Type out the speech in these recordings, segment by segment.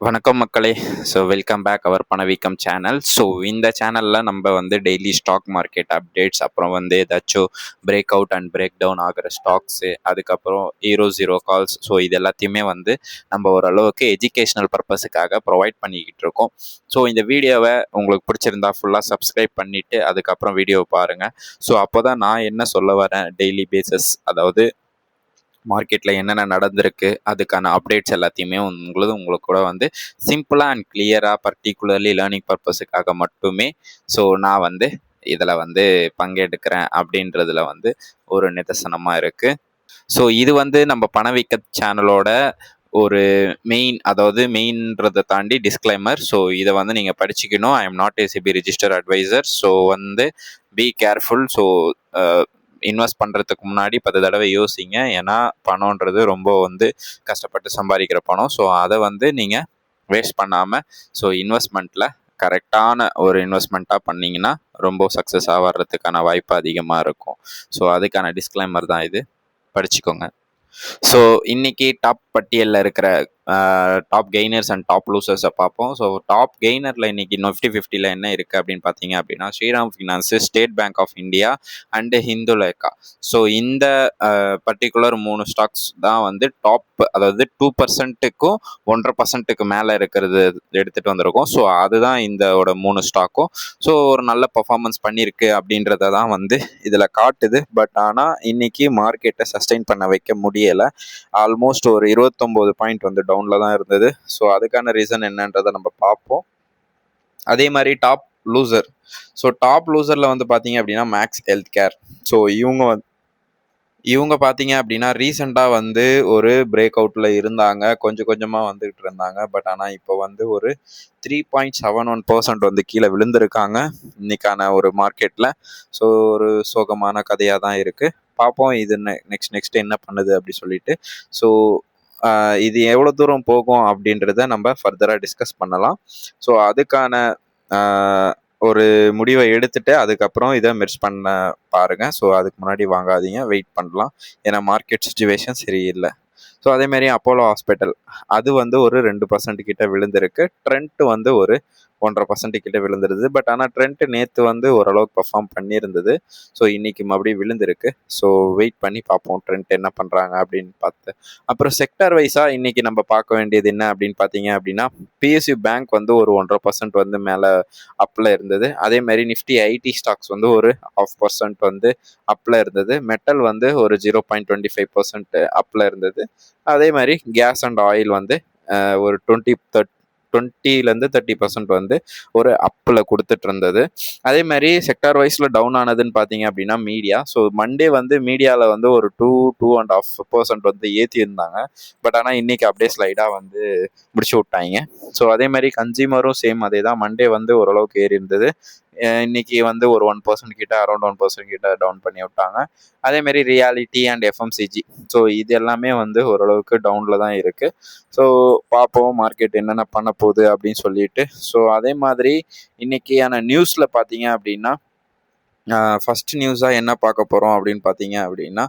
வணக்கம் மக்களே. So welcome back அவர் பணவீக்கம் சேனல். ஸோ இந்த சேனலில் நம்ம வந்து டெய்லி ஸ்டாக் மார்க்கெட் அப்டேட்ஸ், அப்புறம் வந்து ஏதாச்சும் break out and break down ஆகிற ஸ்டாக்ஸு, அதுக்கப்புறம் ஜீரோ கால்ஸ், ஸோ இது எல்லாத்தையுமே வந்து நம்ம ஓரளவுக்கு எஜுகேஷ்னல் பர்பஸுக்காக ப்ரொவைட் பண்ணிக்கிட்டு இருக்கோம். ஸோ இந்த வீடியோவை உங்களுக்கு பிடிச்சிருந்தா ஃபுல்லாக சப்ஸ்கிரைப் பண்ணிவிட்டு அதுக்கப்புறம் வீடியோவை பாருங்கள். ஸோ அப்போ தான் நான் என்ன சொல்ல வரேன் டெய்லி பேசஸ், அதாவது மார்க்கெட்டில் என்னென்ன நடந்திருக்கு அதுக்கான அப்டேட்ஸ் எல்லாத்தையுமே உங்களுக்கு கூட வந்து சிம்பிளாக அண்ட் கிளியராக பர்டிகுலர்லி லேர்னிங் பர்பஸுக்காக மட்டுமே ஸோ நான் வந்து இதில் வந்து பங்கெடுக்கிறேன் அப்படின்றதுல வந்து ஒரு நிதர்சனமாக இருக்குது. ஸோ இது வந்து நம்ம பணவீக்க சேனலோட ஒரு மெயின், அதாவது மெயின்றதை தாண்டி டிஸ்க்ளைமர். ஸோ இதை வந்து நீங்கள் படிச்சுக்கணும். I am not a SEBI registered advisor. So வந்து பி கேர்ஃபுல். ஸோ இன்வெஸ்ட் பண்ணுறதுக்கு முன்னாடி 10 தடவை யோசிங்க. ஏன்னா பணம்ன்றது ரொம்ப வந்து கஷ்டப்பட்டு சம்பாதிக்கிற பணம். ஸோ அதை வந்து நீங்கள் வேஸ்ட் பண்ணாமல் ஸோ இன்வெஸ்ட்மெண்ட்டில் கரெக்டான ஒரு இன்வெஸ்ட்மெண்ட்டாக பண்ணிங்கன்னா ரொம்ப சக்ஸஸ் ஆகிறதுக்கான வாய்ப்பு அதிகமாக இருக்கும். ஸோ அதுக்கான டிஸ்க்ளைமர் தான் இது, படிச்சுக்கோங்க. ஸோ இன்னைக்கு டாப் பட்டியலில் இருக்கிற டாப் கெய்னர்ஸ் அண்ட் டாப் லூசர்ஸை பார்ப்போம். ஸோ டாப் கெய்னரில் இன்னைக்கு நிஃப்டி 50ல் என்ன இருக்குது அப்படின்னு பார்த்தீங்க அப்படின்னா, Shriram Finance, State Bank of India and ஹிந்துலேக்கா. ஸோ இந்த பர்டிகுலர் 3 ஸ்டாக்ஸ் தான் வந்து டாப், அதாவது 2%க்கும் 1.5% மேலே இருக்கிறது எடுத்துகிட்டு வந்திருக்கோம். ஸோ அதுதான் இந்தோட 3 ஸ்டாக்கும் ஸோ ஒரு நல்ல பர்ஃபார்மன்ஸ் பண்ணியிருக்கு அப்படின்றத தான் வந்து இதில் காட்டுது. பட் ஆனால் இன்னைக்கு மார்க்கெட்டை சஸ்டெயின் பண்ண வைக்க முடியலை. ஆல்மோஸ்ட் ஒரு 29 பாயிண்ட் வந்து டவுனில் தான் இருந்தது. ஸோ அதுக்கான ரீசன் என்னன்றதை நம்ம பார்ப்போம். அதே மாதிரி டாப் லூசர். ஸோ டாப் லூசரில் வந்து பார்த்தீங்க அப்படின்னா மேக்ஸ் ஹெல்த் கேர். ஸோ இவங்க பார்த்தீங்க அப்படின்னா ரீசெண்டாக வந்து ஒரு பிரேக் அவுட்டில் இருந்தாங்க, கொஞ்சம் கொஞ்சமாக வந்துகிட்டு இருந்தாங்க. பட் ஆனால் இப்போ வந்து ஒரு 3.71% வந்து கீழே விழுந்திருக்காங்க இன்னைக்கான ஒரு மார்க்கெட்டில். ஸோ ஒரு சோகமான கதையாக தான் இருக்குது. பார்ப்போம் இது நெக்ஸ்ட் என்ன பண்ணுது அப்படி சொல்லிட்டு. ஸோ இது எவ்வளோ தூரம் போகும் அப்படின்றத நம்ம ஃபர்தராக டிஸ்கஸ் பண்ணலாம். ஸோ அதுக்கான ஒரு முடிவை எடுத்துட்டு அதுக்கப்புறம் இதை மெர்ஜ் பண்ண பாருங்கள். ஸோ அதுக்கு முன்னாடி வாங்காதீங்க, வெயிட் பண்ணலாம். ஏன்னா மார்க்கெட் சுச்சுவேஷன் சரியில்லை. ஸோ அதேமாரி அப்போலோ ஹாஸ்பிட்டல், அது வந்து ஒரு 2% கிட்ட விழுந்திருக்கு. ட்ரெண்ட் வந்து ஒரு 1.5% கிட்ட விழுந்துருது. பட் ஆனால் ட்ரெண்ட் நேற்று வந்து ஓரளவுக்கு பர்ஃபார்ம் பண்ணியிருந்தது. ஸோ இன்னைக்கு மறுபடியும் விழுந்திருக்கு. ஸோ வெயிட் பண்ணி பார்ப்போம் ட்ரெண்ட் என்ன பண்ணுறாங்க அப்படின்னு பார்த்து. அப்புறம் செக்டார் வைஸாக இன்னைக்கு நம்ம பார்க்க வேண்டியது என்ன அப்படின்னு பார்த்தீங்க அப்படின்னா, பிஎஸ்யூ பேங்க் வந்து ஒரு 1.5% வந்து மேலே அப்பில் இருந்தது. அதே மாதிரி நிஃப்டி ஐடி ஸ்டாக்ஸ் வந்து ஒரு 0.5% வந்து அப்பில் இருந்தது. மெட்டல் வந்து ஒரு 0.25% அப்பில் இருந்தது. அதே மாதிரி கேஸ் அண்ட் ஆயில் வந்து ஒரு 20-30% 30% வந்து ஒரு அப்பில் கொடுத்துட்டு இருந்தது. அதே மாதிரி செக்டார் வைஸில் டவுன் ஆனதுன்னு பார்த்தீங்க அப்படின்னா மீடியா. ஸோ மண்டே வந்து மீடியாவில் வந்து ஒரு 2.5% வந்து ஏற்றியிருந்தாங்க. பட் ஆனால் இன்னைக்கு அப்படியே ஸ்லைடாக வந்து முடிச்சு விட்டாங்க. ஸோ அதே மாதிரி கன்சியூமரும் சேம் அதே தான். மண்டே வந்து ஓரளவுக்கு ஏறி இருந்தது. இன்னைக்கு வந்து ஒரு 1% கிட்ட, அரௌண்ட் 1% கிட்ட டவுன் பண்ணி விட்டாங்க. அதேமாரி ரியாலிட்டி அண்ட் எஃப்எம்சிஜி, ஸோ இது எல்லாமே வந்து ஓரளவுக்கு டவுனில் தான் இருக்குது. ஸோ பார்ப்போம் மார்க்கெட் என்னென்ன பண்ண போகுது அப்படின்னு சொல்லிட்டு. ஸோ அதே மாதிரி இன்னைக்கான நியூஸில் பார்த்தீங்க அப்படின்னா, ஃபஸ்ட் நியூஸாக என்ன பார்க்க போகிறோம் அப்படின்னு பார்த்தீங்க அப்படின்னா,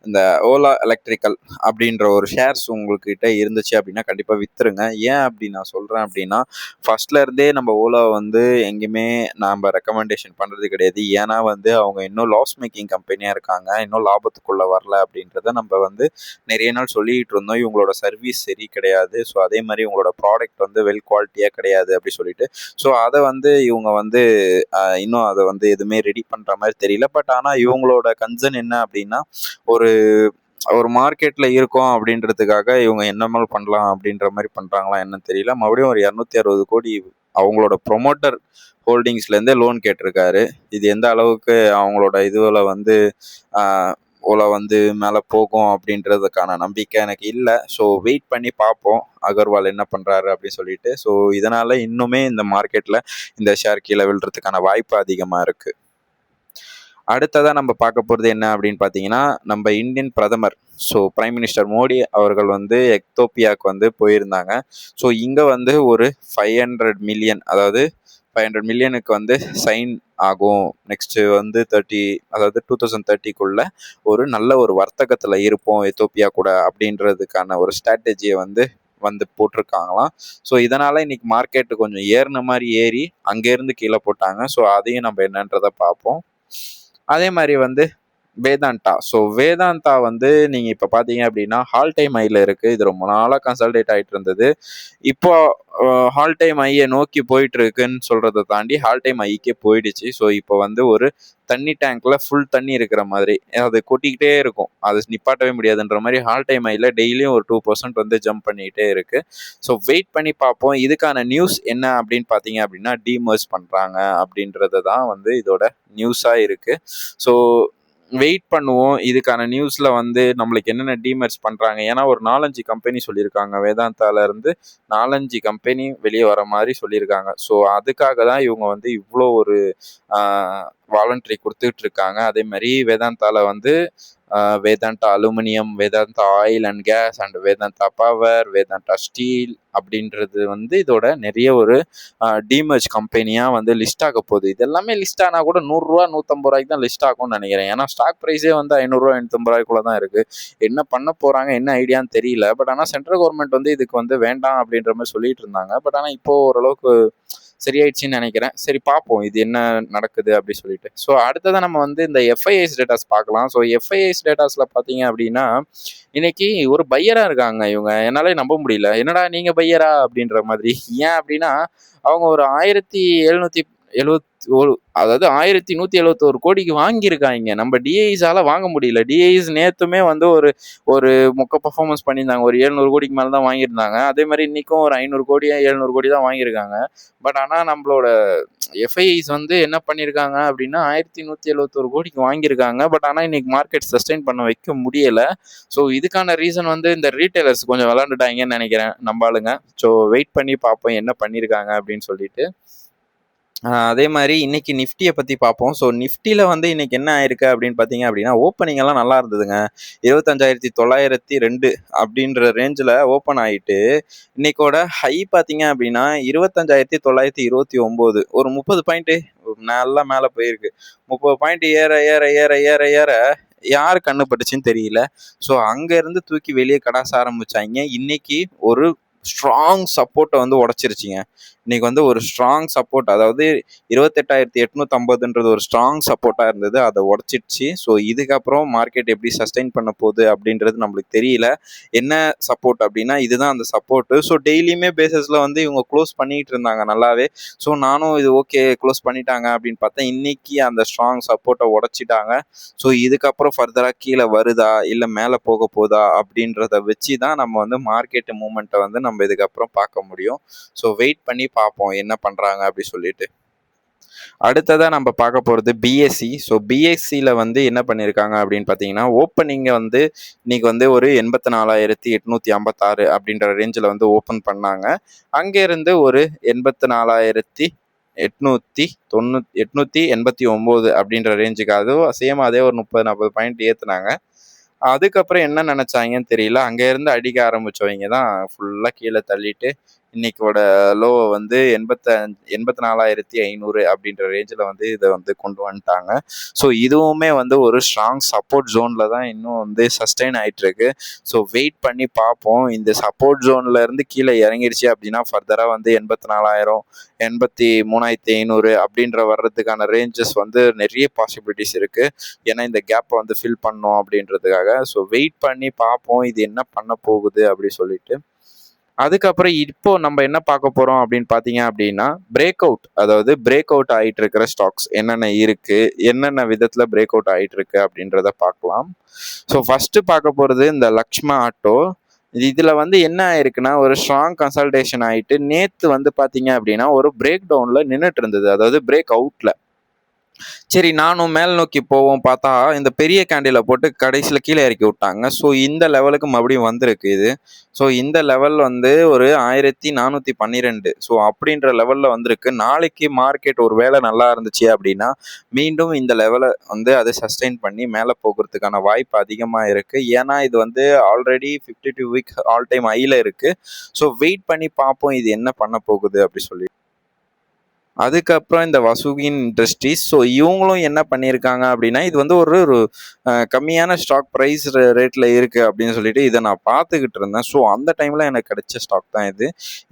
இந்த ஓலா எலக்ட்ரிக்கல் அப்படின்ற ஒரு ஷேர்ஸ் உங்கள்கிட்ட இருந்துச்சு அப்படின்னா கண்டிப்பாக விற்றுருங்க. ஏன் அப்படி நான் சொல்கிறேன் அப்படின்னா, ஃபஸ்ட்லேருந்தே நம்ம ஓலா வந்து எங்கேயுமே நம்ம ரெக்கமெண்டேஷன் பண்ணுறது கிடையாது. ஏன்னா வந்து அவங்க இன்னும் லாஸ் மேக்கிங் கம்பெனியாக இருக்காங்க, இன்னும் லாபத்துக்குள்ளே வரல அப்படின்றத நம்ம வந்து நிறைய நாள் சொல்லிகிட்டு இருந்தோம். இவங்களோட சர்வீஸ் சரி கிடையாது. ஸோ அதே மாதிரி இவங்களோட ப்ராடக்ட் வந்து வெல் குவாலிட்டியாக கிடையாது அப்படி சொல்லிட்டு. ஸோ அதை வந்து இவங்க வந்து இன்னும் அதை வந்து எதுவுமே ரெடி பண்ணுற மாதிரி தெரியல. பட் ஆனால் இவங்களோட கன்சர்ன் என்ன அப்படின்னா, ஒரு மார்க்கெட்டில் இருக்கோம் அப்படின்றதுக்காக இவங்க என்னமால் பண்ணலாம் அப்படின்ற மாதிரி பண்ணுறாங்களா என்னன்னு தெரியல. மறுபடியும் ஒரு 260 கோடி அவங்களோட ப்ரொமோட்டர் ஹோல்டிங்ஸ்லேருந்தே லோன் கேட்டிருக்காரு. இது எந்த அளவுக்கு அவங்களோட இதுவில் வந்து ஓலா வந்து மேலே போகும் அப்படின்றதுக்கான நம்பிக்கை எனக்கு இல்லை. ஸோ வெயிட் பண்ணி பார்ப்போம் அகர்வால் என்ன பண்ணுறாரு அப்படின்னு சொல்லிட்டு. ஸோ இதனால் இன்னுமே இந்த மார்க்கெட்டில் இந்த ஷேர் கீழே விழுறதுக்கான வாய்ப்பு அதிகமாக இருக்குது. அடுத்ததாக நம்ம பார்க்க போகிறது என்ன அப்படின்னு பார்த்தீங்கன்னா, நம்ம இந்தியன் பிரதமர், ஸோ பிரைம் மினிஸ்டர் மோடி அவர்கள் வந்து எத்தோப்பியாவுக்கு வந்து போயிருந்தாங்க. ஸோ இங்கே வந்து ஒரு 500 மில்லியன், அதாவது 500 மில்லியனுக்கு வந்து சைன் ஆகும். நெக்ஸ்ட்டு வந்து 2030 ஒரு நல்ல ஒரு வர்த்தகத்தில் இருப்போம் எத்தோப்பியா கூட அப்படின்றதுக்கான ஒரு ஸ்ட்ராட்டஜியை வந்து வந்து போட்டிருக்காங்களாம். ஸோ இதனால இன்னைக்கு மார்க்கெட் கொஞ்சம் ஏறின மாதிரி ஏறி அங்கேருந்து கீழே போட்டாங்க. ஸோ அதையும் நம்ம என்னன்றதை பார்ப்போம். அதே மாதிரி வந்து வேதாந்தா. ஸோ வேதாந்தா வந்து நீங்க இப்ப பார்த்தீங்க அப்படின்னா, ஆல் டைம் ஹைல இருக்கு. இது ரொம்ப நாளா கன்சாலிடேட் ஆயிட்டு இருந்தது. இப்போ ஆல் டைம் ஹைய நோக்கி போயிட்டு இருக்குன்னு சொல்றத தாண்டி ஆல் டைம் ஹைக்கே போயிடுச்சு. ஸோ இப்போ வந்து ஒரு தண்ணி டேங்க்ல ஃபுல் தண்ணி இருக்கிற மாதிரி. அது கொட்டிக்கிட்டே இருக்கும். அது நிப்பாட்டவே முடியாதுன்ற மாதிரி ஆல் டைம் ஹைல டெய்லியும் ஒரு 2% வந்து ஜம்ப் பண்ணிக்கிட்டே இருக்கு. ஸோ வெயிட் பண்ணி பார்ப்போம். இதுக்கான நியூஸ் என்ன அப்படின்னு பார்த்தீங்க அப்படின்னா, டீமர்ஜ் பண்றாங்க அப்படின்றது தான் வந்து இதோட நியூஸா இருக்கு. ஸோ வெயிட் பண்ணுவோம். இதுக்கான நியூஸ்ல வந்து நம்மளுக்கு என்னென்ன டீமர்ஜ் பண்றாங்க. ஏன்னா ஒரு 4, 5 கம்பெனி சொல்லியிருக்காங்க. வேதாந்தால இருந்து 4, 5 கம்பெனி வெளியே வர மாதிரி சொல்லியிருக்காங்க. ஸோ அதுக்காக தான் இவங்க வந்து இவ்வளோ ஒரு வாலண்டரி கொடுத்துட்டு இருக்காங்க. அதே மாதிரி வேதாந்தால வந்து Vedanta aluminium, Vedanta oil and gas and Vedanta power, Vedanta steel அப்படின்றது வந்து இதோட நிறைய ஒரு டீமர்ஜ் கம்பெனியா வந்து லிஸ்ட் ஆக போகுது. இது எல்லாமே லிஸ்ட் ஆனா கூட 100 ரூபா 150 ரூபாய்க்கு தான் லிஸ்ட் ஆகும்னு நினைக்கிறேன். ஏன்னா ஸ்டாக் ப்ரைஸே வந்து 500 ரூபா 850 ரூபாய்க்குள்ள தான் இருக்கு. என்ன பண்ண போறாங்க, என்ன ஐடியான்னு தெரியல. பட் ஆனால் சென்ட்ரல் கவர்மெண்ட் வந்து இதுக்கு வந்து வேண்டாம் அப்படின்ற மாதிரி சொல்லிட்டு இருந்தாங்க. பட் ஆனால் இப்போ ஓரளவுக்கு சரியாயிடுச்சுன்னு நினைக்கிறேன். சரி பார்ப்போம் இது என்ன நடக்குது அப்படி சொல்லிட்டு. ஸோ அடுத்ததான் நம்ம வந்து இந்த எஃப்ஐஐஸ் டேட்டாஸ் பார்க்கலாம். ஸோ எஃப்ஐஐஸ் டேட்டாஸில் பார்த்தீங்க அப்படின்னா, இன்னைக்கு ஒரு பையரா இருக்காங்க இவங்க. என்னாலே நம்ப முடியல. என்னடா நீங்க பையரா அப்படின்ற மாதிரி. ஏன் அப்படின்னா அவங்க ஒரு 1771 அதாவது 1171 கோடிக்கு வாங்கியிருக்காங்க. நம்ம டிஐஸால வாங்க முடியல. டிஐஸ் நேத்துமே வந்து ஒரு ஒரு மொக்க பர்ஃபார்மன்ஸ் பண்ணியிருந்தாங்க. ஒரு 700 கோடிக்கு மேலே தான் வாங்கியிருந்தாங்க. அதே மாதிரி இன்னைக்கும் ஒரு 500 கோடி 700 கோடி தான் வாங்கியிருக்காங்க. பட் ஆனால் நம்மளோட எஃப்ஐஐஸ் வந்து என்ன பண்ணியிருக்காங்க அப்படின்னா 1171 கோடிக்கு வாங்கியிருக்காங்க. பட் ஆனால் இன்னைக்கு மார்க்கெட் சஸ்டெயின் பண்ண வைக்க முடியல. ஸோ இதுக்கான ரீசன் வந்து இந்த ரீட்டைலர்ஸ் கொஞ்சம் விளாண்டுட்டாங்கன்னு நினைக்கிறேன் நம்ம ஆளுங்க. ஸோ வெயிட் பண்ணி பார்ப்போம் என்ன பண்ணியிருக்காங்க அப்படின்னு சொல்லிட்டு. அதே மாதிரி இன்னைக்கு நிஃப்டியை பற்றி பார்ப்போம். ஸோ நிஃப்டியில் வந்து இன்னைக்கு என்ன ஆயிருக்கு அப்படின்னு பார்த்தீங்க அப்படின்னா, ஓப்பனிங் எல்லாம் நல்லா இருந்ததுங்க. 25,902 அப்படின்ற ரேஞ்சில் ஓப்பன் ஆகிட்டு இன்னைக்கோட ஹை பார்த்தீங்க அப்படின்னா 25,929, ஒரு 30 பாயிண்ட்டு நல்லா மேலே போயிருக்கு. 30 பாயிண்ட் ஏற ஏற ஏற ஏற ஏற யார் கண்ணு பட்டுச்சுன்னு தெரியல. ஸோ அங்கேருந்து தூக்கி வெளியே கடாச ஆரம்பிச்சாங்க. இன்னைக்கு ஒரு ஸ்ட்ராங் சப்போர்ட்டை வந்து உடச்சிருச்சிங்க. இன்னைக்கு வந்து ஒரு ஸ்ட்ராங் சப்போர்ட், அதாவது 28,850 ஒரு ஸ்ட்ராங் சப்போர்ட்டாக இருந்தது. அதை உடச்சிடுச்சு. ஸோ இதுக்கப்புறம் மார்க்கெட் எப்படி சஸ்டெயின் பண்ண போகுது அப்படின்றது நம்மளுக்கு தெரியல. என்ன சப்போர்ட் அப்படின்னா இதுதான் அந்த சப்போர்ட்டு. ஸோ டெய்லியுமே பேசிஸில் வந்து இவங்க க்ளோஸ் பண்ணிட்டு இருந்தாங்க நல்லாவே. ஸோ நானும் இது ஓகே க்ளோஸ் பண்ணிட்டாங்க அப்படின்னு பார்த்தேன். இன்னைக்கு அந்த ஸ்ட்ராங் சப்போர்ட்டை உடச்சிட்டாங்க. ஸோ இதுக்கப்புறம் ஃபர்தராக கீழே வருதா இல்லை மேலே போக போதா அப்படின்றத வச்சு தான் நம்ம வந்து மார்க்கெட் மூமெண்ட்டை வந்து நம்ம இதுக்கப்புறம் பார்க்க முடியும். ஸோ வெயிட் பண்ணி பார்ப்போம் என்ன பண்ணுறாங்க அப்படி சொல்லிட்டு. அடுத்ததாக நம்ம பார்க்க போகிறது பிஎஸ்சி. ஸோ பிஎஸ்சியில் வந்து என்ன பண்ணியிருக்காங்க அப்படின்னு பார்த்தீங்கன்னா, ஓப்பனிங்கை வந்து இன்னைக்கு வந்து ஒரு 84,856 அப்படின்ற ரேஞ்சில் வந்து ஓப்பன் பண்ணாங்க. அங்கேருந்து ஒரு 84,889 அப்படின்ற ரேஞ்சுக்கு, அதுவும் சேம் அதே ஒரு 30-40 பாயிண்ட் ஏற்றுனாங்க. அதுக்கப்புறம் என்ன நினச்சாங்கன்னு தெரியல. அங்கேருந்து அடிக்க ஆரம்பித்தவங்க தான் ஃபுல்லாக கீழே தள்ளிட்டு இன்னைக்கோட லோவை வந்து 84,500 அப்படின்ற ரேஞ்சில் வந்து இதை வந்து கொண்டு வந்துட்டாங்க. ஸோ இதுவுமே வந்து ஒரு ஸ்ட்ராங் சப்போர்ட் ஜோனில் தான் இன்னும் வந்து சஸ்டெயின் ஆகிட்டு இருக்கு. ஸோ வெயிட் பண்ணி பார்ப்போம். இந்த சப்போர்ட் ஜோன்ல இருந்து கீழே இறங்கிடுச்சு அப்படின்னா ஃபர்தராக வந்து 84,000 83,500 அப்படின்ற வர்றதுக்கான ரேஞ்சஸ் வந்து நிறைய பாசிபிலிட்டிஸ் இருக்கு. ஏன்னா இந்த கேப்பை வந்து ஃபில் பண்ணோம் அப்படின்றதுக்காக. ஸோ வெயிட் பண்ணி பார்ப்போம் இது என்ன பண்ண போகுது அப்படி சொல்லிட்டு. அதுக்கப்புறம் இப்போ நம்ம என்ன பார்க்க போறோம் அப்படின்னு பார்த்தீங்க அப்படின்னா, பிரேக் அவுட், அதாவது பிரேக் அவுட் ஆகிட்டு இருக்கிற ஸ்டாக்ஸ் என்னென்ன இருக்கு, என்னென்ன விதத்துல பிரேக் அவுட் ஆகிட்டு இருக்கு அப்படின்றத பார்க்கலாம். ஸோ ஃபர்ஸ்ட் பார்க்க போறது இந்த லக்ஷ்மா ஆட்டோ. இதுல வந்து என்ன ஆயிருக்குன்னா, ஒரு ஸ்ட்ராங் கன்சல்டேஷன் ஆயிட்டு நேத்து வந்து பாத்தீங்க அப்படின்னா ஒரு பிரேக் டவுன்ல நின்றுட்டு இருந்தது, அதாவது பிரேக் அவுட்ல. சரி நானும் மேல் நோக்கி போவோம் பார்த்தா இந்த பெரிய கேண்டில போட்டு கடைசியில் கீழே இறக்கி விட்டாங்க. ஸோ இந்த லெவலுக்கு மறுபடியும் வந்திருக்கு இது. ஸோ இந்த லெவல் வந்து ஒரு 1412. ஸோ அப்படின்ற லெவலில் வந்திருக்கு. நாளைக்கு மார்க்கெட் ஒரு வேளை நல்லா இருந்துச்சு அப்படின்னா மீண்டும் இந்த லெவலை வந்து அது சஸ்டெயின் பண்ணி மேலே போகிறதுக்கான வாய்ப்பு அதிகமாக இருக்குது. ஏன்னா இது வந்து ஆல்ரெடி 52 வீக் ஆல் டைம் ஹையில் இருக்குது. ஸோ வெயிட் பண்ணி பார்ப்போம் இது என்ன பண்ண போகுது அப்படி சொல்லி. அதுக்கப்புறம் இந்த வசூகின் இண்டஸ்ட்ரீஸ். ஸோ இவங்களும் என்ன பண்ணியிருக்காங்க அப்படின்னா, இது வந்து ஒரு ஒரு கம்மியான ஸ்டாக் ப்ரைஸ் ரேட்டில் இருக்குது அப்படின்னு சொல்லிட்டு இதை நான் பார்த்துக்கிட்டு இருந்தேன். ஸோ அந்த டைமில் எனக்கு கிடைச்ச ஸ்டாக் தான் இது.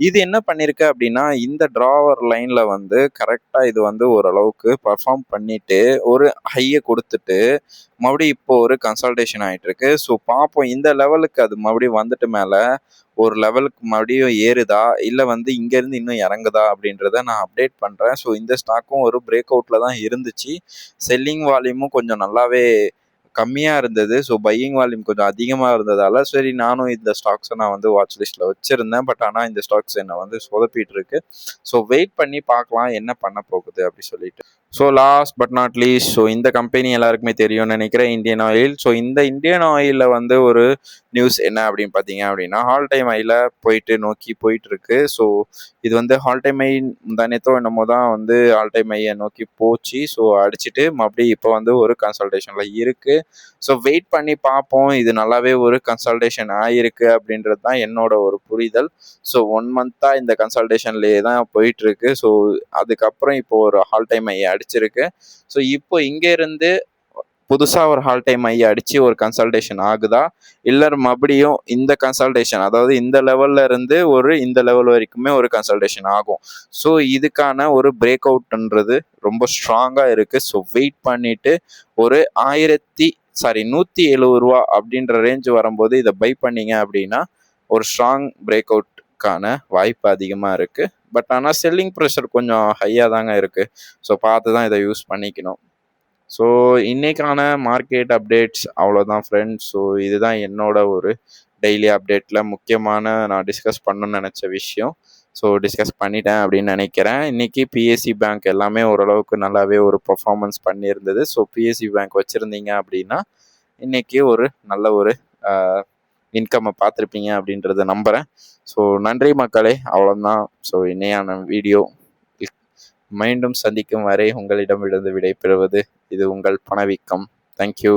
இது என்ன பண்ணியிருக்கு அப்படின்னா, இந்த ட்ராவர் லைனில் வந்து கரெக்டாக இது வந்து ஓரளவுக்கு பர்ஃபார்ம் பண்ணிட்டு ஒரு ஹையை கொடுத்துட்டு மறுபடியும் இப்போ ஒரு கன்சல்டேஷன் ஆகிட்டு இருக்கு. ஸோ பார்ப்போம் இந்த லெவலுக்கு அது மறுபடியும் வந்துட்டு மேலே ஒரு லெவலுக்கு மறுபடியும் ஏறுதா இல்லை வந்து இங்கேருந்து இன்னும் இறங்குதா அப்படின்றத நான் அப்டேட் பண்ணுறேன். ஸோ இந்த ஸ்டாக்கும் ஒரு பிரேக் அவுட்டில் தான் இருந்துச்சு. செல்லிங் வால்யூமும் கொஞ்சம் நல்லாவே கம்மியாக இருந்தது. ஸோ பையிங் வால்யூம் கொஞ்சம் அதிகமாக இருந்ததால் சரி நானும் இந்த ஸ்டாக்ஸை நான் வந்து வாட்ச் லிஸ்ட்டில் வச்சுருந்தேன். பட் ஆனால் இந்த ஸ்டாக்ஸ் என்னை வந்து சொதப்பிட்டு இருக்கு. ஸோ வெயிட் பண்ணி பார்க்கலாம் என்ன பண்ண போகுது அப்படி சொல்லிட்டு. So last but not least, so இந்த கம்பெனி எல்லாருக்குமே தெரியும்னு நினைக்கிறேன், இந்தியன் ஆயில். ஸோ இந்த இந்தியன் ஆயிலில் வந்து ஒரு நியூஸ் என்ன அப்படின்னு பார்த்தீங்க அப்படின்னா, ஆல் டைம் ஹையில் நோக்கி போயிட்டு இருக்கு. ஸோ இது வந்து ஆல் டைம் ஹை முந்தானேத்தோ என்னமோ தான் வந்து ஆல் டைம் ஹையை நோக்கி போச்சு. ஸோ அடிச்சுட்டு மறுபடியும் இப்போ வந்து ஒரு கன்சல்டேஷனில் இருக்குது. ஸோ வெயிட் பண்ணி பார்ப்போம். இது நல்லாவே ஒரு கன்சல்டேஷன் ஆகிருக்கு அப்படின்றது தான் என்னோட ஒரு புரிதல். ஸோ 1 மந்த்தாக இந்த கன்சல்டேஷன்லேயே தான் போயிட்டுருக்கு. ஸோ அதுக்கப்புறம் இப்போ ஒரு ஆல் டைம் ஹை அடிச்சிருக்கு. ஸோ இப்போ இங்கேருந்து புதுசாக ஒரு ஆல் டைம் ஹை அடித்து ஒரு கன்சல்டேஷன் ஆகுதா, இல்லை மறுபடியும் இந்த கன்சல்டேஷன் அதாவது இந்த லெவலில் இருந்து இந்த லெவல் வரைக்குமே ஒரு கன்சல்டேஷன் ஆகும். ஸோ இதுக்கான ஒரு பிரேக் அவுட்ன்றது ரொம்ப ஸ்ட்ராங்காக இருக்குது. ஸோ வெயிட் பண்ணிவிட்டு ஒரு 170 ரூபா அப்படின்ற ரேஞ்ச் வரும்போது இதை பை பண்ணிங்க அப்படின்னா ஒரு ஸ்ட்ராங் பிரேக் அவுட்கான வாய்ப்பு அதிகமாக இருக்குது. பட் ஆனால் செல்லிங் ப்ரெஷர் கொஞ்சம் ஹையாக தாங்க இருக்குது. ஸோ பார்த்து தான் இதை யூஸ் பண்ணிக்கணும். ஸோ இன்றைக்கான மார்க்கெட் அப்டேட்ஸ் அவ்வளோதான் ஃப்ரெண்ட்ஸ். ஸோ இதுதான் என்னோட ஒரு டெய்லி அப்டேட்டில் முக்கியமான நான் டிஸ்கஸ் பண்ணணும்னு நினச்ச விஷயம். ஸோ டிஸ்கஸ் பண்ணிட்டேன் அப்படின்னு நினைக்கிறேன். இன்றைக்கி பிஎஸ்சி பேங்க் எல்லாமே ஓரளவுக்கு நல்லாவே ஒரு பர்ஃபார்மன்ஸ் பண்ணியிருந்தது. ஸோ பிஎஸ்சி பேங்க் வச்சுருந்தீங்க அப்படின்னா இன்றைக்கி ஒரு நல்ல ஒரு இன்கம்மை பார்த்துருப்பீங்க அப்படின்றத நம்புகிறேன். ஸோ நன்றி மக்களே, அவ்வளோதான். ஸோ இன்னையான வீடியோ மீண்டும் சந்திக்கும் வரை உங்களிடமிருந்து விடைபெறுவது இது உங்கள் பணவீக்கம். தேங்க்யூ.